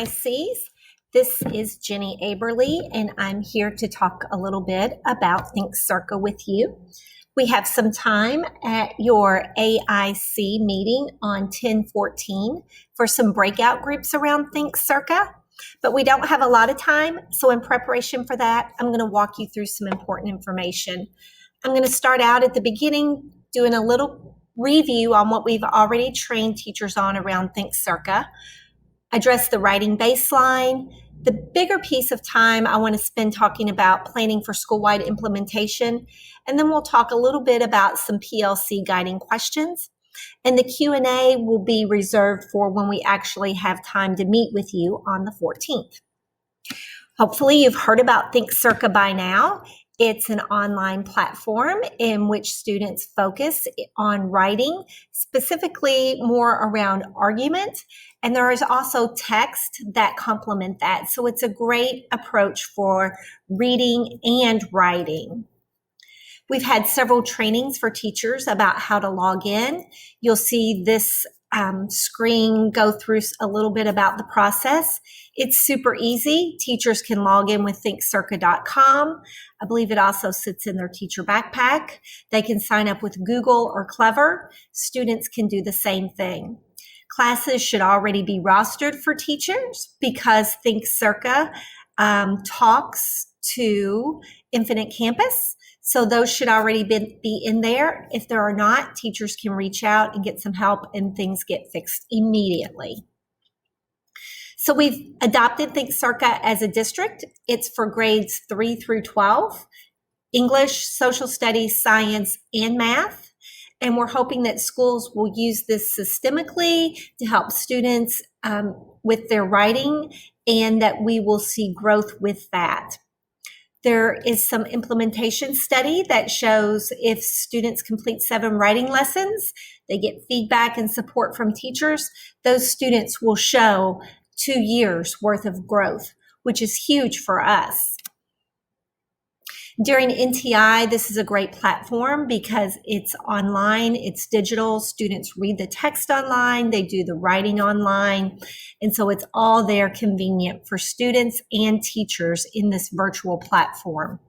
AICs. This is Jenny Aberly, and I'm here to talk a little bit about ThinkCERCA with you. We have some time at your AIC meeting on 10/14 for some breakout groups around ThinkCERCA, but we don't have a lot of time, so in preparation for that, I'm going to walk you through some important information. I'm going to start out at the beginning doing a little review on what we've already trained teachers on around ThinkCERCA, address the writing baseline. The bigger piece of time I want to spend talking about planning for school-wide implementation, and then we'll talk a little bit about some PLC guiding questions. And the Q&A will be reserved for when we actually have time to meet with you on the 14th. Hopefully you've heard about ThinkCERCA by now. It's an online platform in which students focus on writing, specifically more around argument, and there is also text that complement that. So it's a great approach for reading and writing. We've had several trainings for teachers about how to log in. You'll see this screen go through a little bit about the process. It's super easy. Teachers can log in with ThinkCERCA.com. I believe it also sits in their teacher backpack. They can sign up with Google or Clever. Students can do the same thing. Classes should already be rostered for teachers because ThinkCERCA talks to Infinite Campus. So those should already be in there. If there are not, teachers can reach out and get some help and things get fixed immediately. So we've adopted ThinkCERCA as a district. It's for grades 3 through 12, English, social studies, science, and math. And we're hoping that schools will use this systemically to help students with their writing, and that we will see growth with that. There is some implementation study that shows if students complete 7 writing lessons, they get feedback and support from teachers, those students will show 2 years worth of growth, which is huge for us. During NTI, this is a great platform because it's online, it's digital, students read the text online, they do the writing online, and so it's all there convenient for students and teachers in this virtual platform.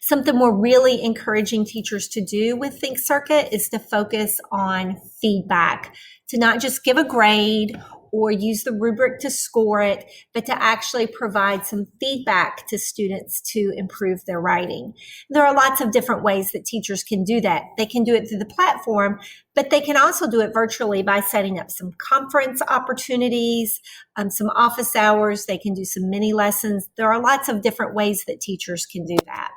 Something we're really encouraging teachers to do with ThinkCERCA is to focus on feedback, to not just give a grade or use the rubric to score it, but to actually provide some feedback to students to improve their writing. There are lots of different ways that teachers can do that. They can do it through the platform, but they can also do it virtually by setting up some conference opportunities, some office hours. They can do some mini lessons. There are lots of different ways that teachers can do that.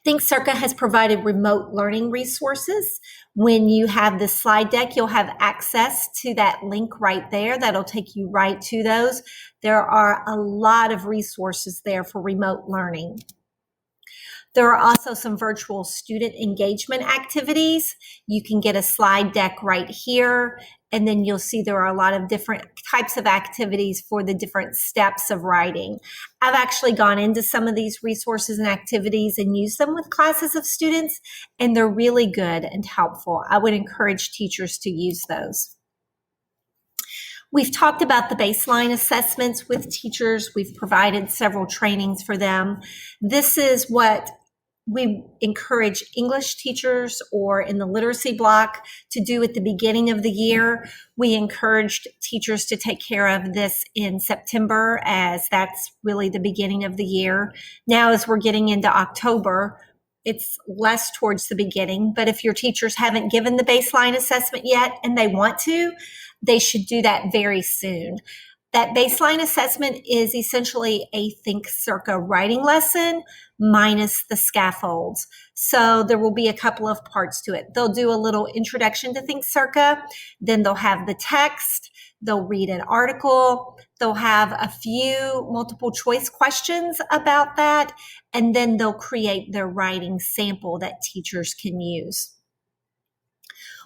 ThinkCERCA has provided remote learning resources. When you have the slide deck, you'll have access to that link right there. That'll take you right to those. There are a lot of resources there for remote learning. There are also some virtual student engagement activities. You can get a slide deck right here, and then you'll see there are a lot of different types of activities for the different steps of writing. I've actually gone into some of these resources and activities and used them with classes of students, and they're really good and helpful. I would encourage teachers to use those. We've talked about the baseline assessments with teachers. We've provided several trainings for them. This is what we encourage English teachers or in the literacy block to do at the beginning of the year. We encouraged teachers to take care of this in September, as that's really the beginning of the year. Now, as we're getting into October, it's less towards the beginning, but if your teachers haven't given the baseline assessment yet and they want to, they should do that very soon. That baseline assessment is essentially a ThinkCERCA writing lesson minus the scaffolds. So there will be a couple of parts to it. They'll do a little introduction to ThinkCERCA, then they'll have the text, they'll read an article, they'll have a few multiple choice questions about that, and then they'll create their writing sample that teachers can use.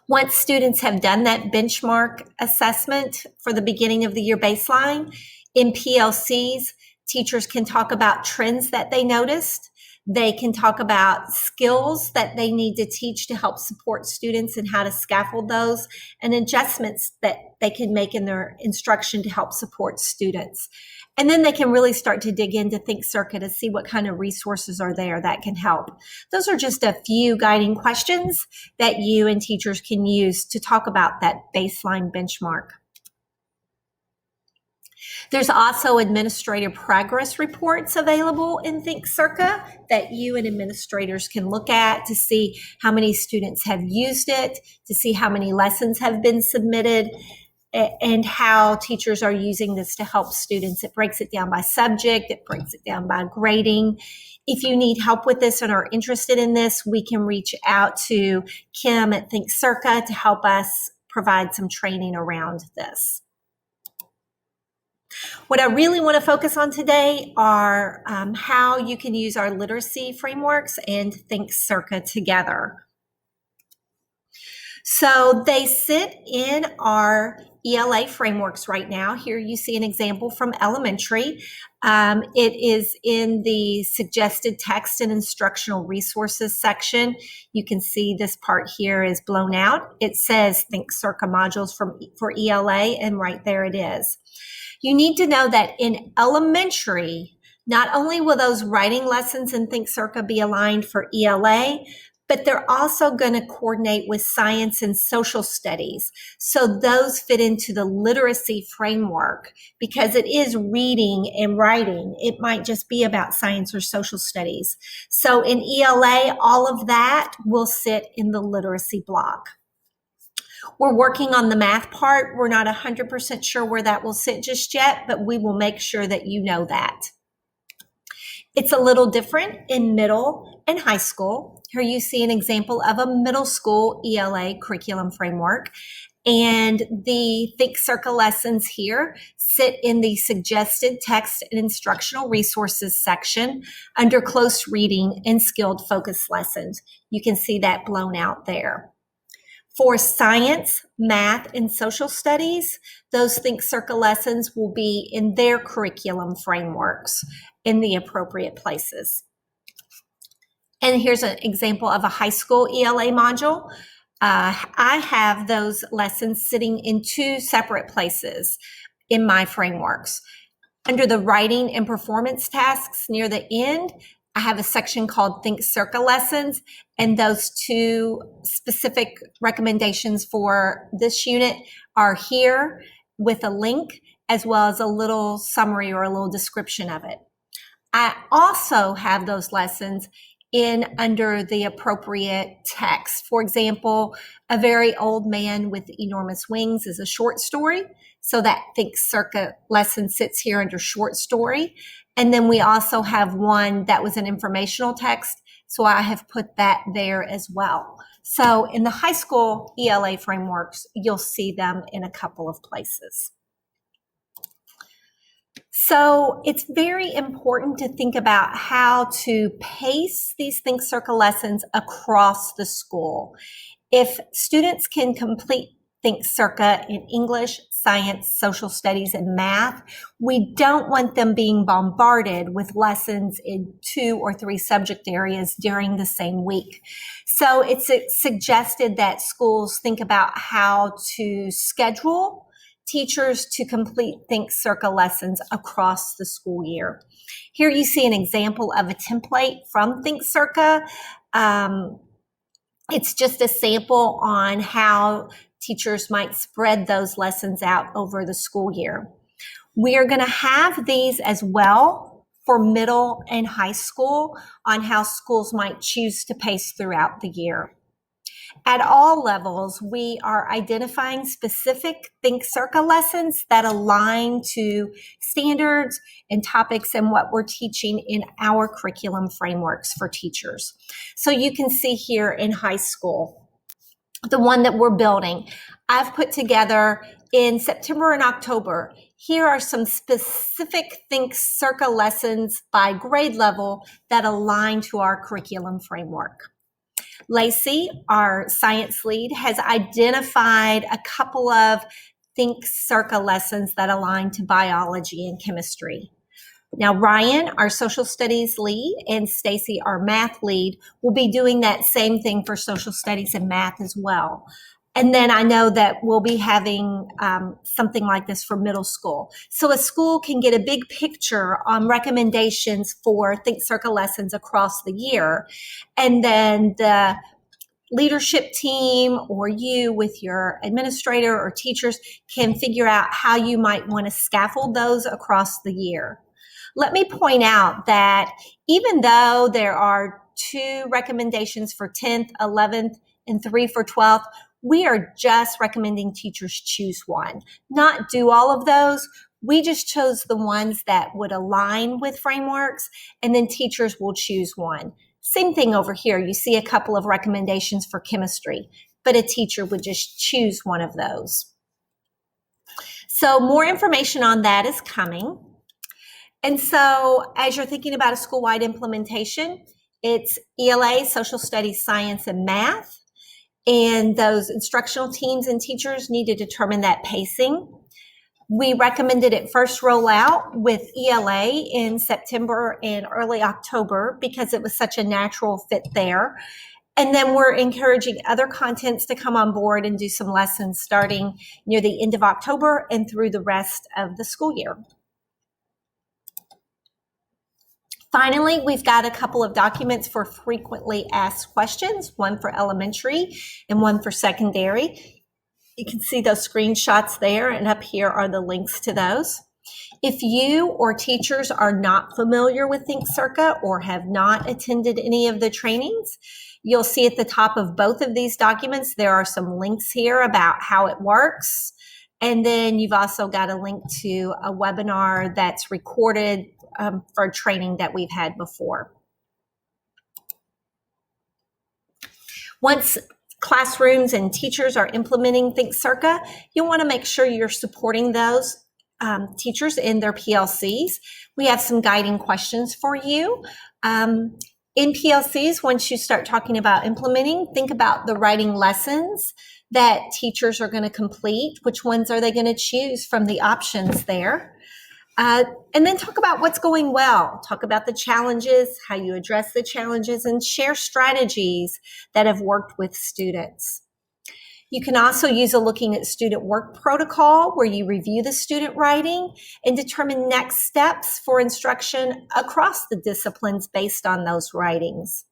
Once students have done that benchmark assessment for the beginning of the year baseline, in PLCs, teachers can talk about trends that they noticed. They can talk about skills that they need to teach to help support students and how to scaffold those, and adjustments that they can make in their instruction to help support students. And then they can really start to dig into ThinkCERCA to see what kind of resources are there that can help. Those are just a few guiding questions that you and teachers can use to talk about that baseline benchmark. There's also administrative progress reports available in ThinkCERCA that you and administrators can look at to see how many students have used it, to see how many lessons have been submitted, and how teachers are using this to help students. It breaks it down by subject, it breaks it down by grading. If you need help with this and are interested in this, we can reach out to Kim at ThinkCERCA to help us provide some training around this. What I really want to focus on today are how you can use our literacy frameworks and ThinkCERCA together. So they sit in our ELA frameworks right now. Here you see an example from elementary. It is in the suggested text and instructional resources section. You can see this part here is blown out. It says ThinkCERCA modules for ELA, and right there it is. You need to know that in elementary, not only will those writing lessons in ThinkCERCA be aligned for ELA, but they're also going to coordinate with science and social studies. So those fit into the literacy framework because it is reading and writing. It might just be about science or social studies. So in ELA, all of that will sit in the literacy block. We're working on the math part. We're not 100% sure where that will sit just yet, but we will make sure that you know that. It's a little different in middle and high school. Here you see an example of a middle school ELA curriculum framework. And the ThinkCERCA lessons here sit in the suggested text and instructional resources section under close reading and skilled focus lessons. You can see that blown out there. For science, math, and social studies, those ThinkCERCA lessons will be in their curriculum frameworks in the appropriate places. And here's an example of a high school ELA module. I have those lessons sitting in two separate places in my frameworks. Under the writing and performance tasks near the end, I have a section called ThinkCERCA lessons, and those two specific recommendations for this unit are here with a link as well as a little summary or a little description of it. I also have those lessons in under the appropriate text. For example, A Very Old Man with Enormous Wings is a short story. So that ThinkCERCA lesson sits here under short story. And then we also have one that was an informational text. So I have put that there as well. So in the high school ELA frameworks, you'll see them in a couple of places. So it's very important to think about how to pace these ThinkCERCA lessons across the school. If students can complete ThinkCERCA in English, science, social studies, and math, we don't want them being bombarded with lessons in 2 or 3 subject areas during the same week. So it's suggested that schools think about how to schedule teachers to complete ThinkCERCA lessons across the school year. Here you see an example of a template from ThinkCERCA. It's just a sample on how teachers might spread those lessons out over the school year. We are going to have these as well for middle and high school on how schools might choose to pace throughout the year. At all levels, we are identifying specific ThinkCERCA lessons that align to standards and topics and what we're teaching in our curriculum frameworks for teachers. So you can see here in high school, the one that we're building, I've put together in September and October. Here are some specific ThinkCERCA lessons by grade level that align to our curriculum framework. Lacey, our science lead, has identified a couple of ThinkCERCA lessons that align to biology and chemistry. Now, Ryan, our social studies lead, and Stacy, our math lead, will be doing that same thing for social studies and math as well. And then I know that we'll be having something like this for middle school. So a school can get a big picture on recommendations for ThinkCERCA lessons across the year. And then the leadership team or you with your administrator or teachers can figure out how you might want to scaffold those across the year. Let me point out that even though there are 2 recommendations for 10th, 11th, and 3 for 12th, we are just recommending teachers choose one, not do all of those. We just chose the ones that would align with frameworks, and then teachers will choose one. Same thing over here. You see a couple of recommendations for chemistry, but a teacher would just choose one of those. So more information on that is coming. And so as you're thinking about a school-wide implementation, it's ELA, social studies, science, and math. And those instructional teams and teachers need to determine that pacing. We recommended it first roll out with ELA in September and early October because it was such a natural fit there. And then we're encouraging other contents to come on board and do some lessons starting near the end of October and through the rest of the school year. Finally, we've got a couple of documents for frequently asked questions, one for elementary and one for secondary. You can see those screenshots there, and up here are the links to those. If you or teachers are not familiar with ThinkCERCA or have not attended any of the trainings, you'll see at the top of both of these documents, there are some links here about how it works. And then you've also got a link to a webinar that's recorded for training that we've had before. Once classrooms and teachers are implementing ThinkCERCA, you'll want to make sure you're supporting those teachers in their PLCs. We have some guiding questions for you. In PLCs, once you start talking about implementing, think about the writing lessons that teachers are going to complete. Which ones are they going to choose from the options there? And then talk about what's going well. Talk about the challenges, how you address the challenges, and share strategies that have worked with students. You can also use a looking at student work protocol where you review the student writing and determine next steps for instruction across the disciplines based on those writings.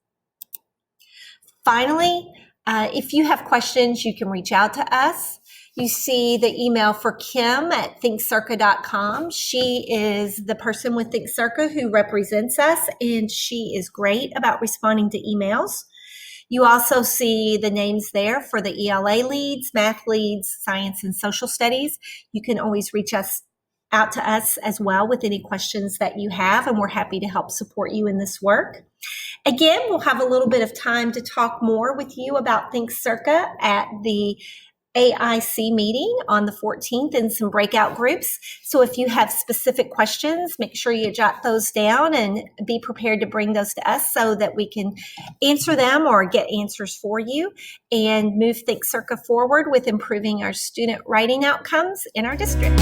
Finally, if you have questions, you can reach out to us. You see the email for Kim at ThinkCERCA.com. She is the person with ThinkCERCA who represents us, and she is great about responding to emails. You also see the names there for the ELA leads, math leads, science, and social studies. You can always reach out to us as well with any questions that you have, and we're happy to help support you in this work. Again, we'll have a little bit of time to talk more with you about ThinkCERCA at the AIC meeting on the 14th in some breakout groups. So if you have specific questions, make sure you jot those down and be prepared to bring those to us so that we can answer them or get answers for you and move ThinkCERCA forward with improving our student writing outcomes in our district.